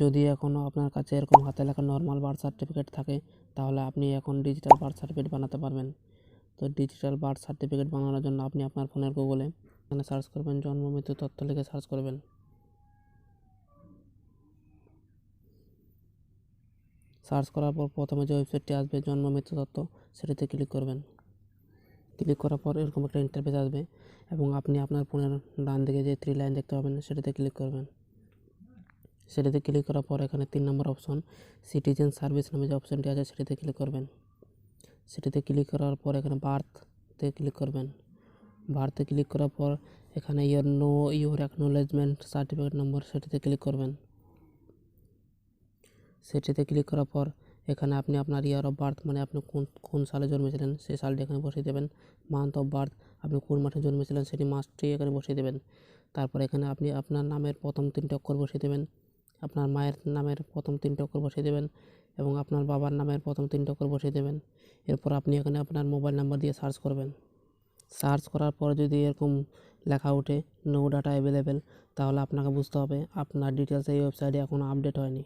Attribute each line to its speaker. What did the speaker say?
Speaker 1: যদি এখনও আপনার কাছে এরকম হাতে লেখা নর্মাল বার্থ সার্টিফিকেট থাকে তাহলে আপনি এখন ডিজিটাল বার্থ সার্টিফিকেট বানাতে পারবেন। তো ডিজিটাল বার্থ সার্টিফিকেট বানানোর জন্য আপনি আপনার ফোনের গুগলে এখানে সার্চ করবেন, জন্ম মৃত্যু তথ্য লিখে সার্চ করবেন। সার্চ করার পর প্রথমে যে ওয়েবসাইটটি আসবে জন্ম মৃত্যু তথ্য, সেটিতে ক্লিক করবেন। ক্লিক করার পর এরকম একটা ইন্টারফেস আসবে এবং আপনি আপনার ফোনের ডান দিকে যে 3 লাইন দেখতে পাবেন সেটিতে ক্লিক করবেন। সেটিতে ক্লিক করার পর এখানে 3 নম্বর অপশন সিটিজেন সার্ভিস নামে যে অপশনটি আছে সেটিতে ক্লিক করবেন। সেটিতে ক্লিক করার পর এখানে বার্থতে ক্লিক করবেন। বার্থে ক্লিক করার পর এখানে ইউর অ্যাকনোলেজমেন্ট সার্টিফিকেট নম্বর সেটিতে ক্লিক করবেন। সেটিতে ক্লিক করার পর এখানে আপনি আপনার ইয়ার অফ বার্থ মানে আপনি কোন সালে জন্মেছিলেন সেই সালটি এখানে বসিয়ে দেবেন। মান্থ অফ বার্থ আপনি কোন মাসে জন্মেছিলেন সেটি মাসটি এখানে বসিয়ে দেবেন। তারপর এখানে আপনি আপনার নামের প্রথম 3টি অক্ষর বসিয়ে দেবেন, আপনার মায়ের নামের প্রথম 3টি অক্ষর বসিয়ে দেবেন এবং আপনার বাবার নামের প্রথম 3টি অক্ষর বসিয়ে দেবেন। এরপর আপনি এখানে আপনার মোবাইল নাম্বার দিয়ে সার্চ করবেন। সার্চ করার পর যদি এরকম লেখা ওঠে নো ডাটা অ্যাভেলেবেল, তাহলে আপনাকে বুঝতে হবে আপনার ডিটেলস এই ওয়েবসাইটে এখনও আপডেট হয়নি।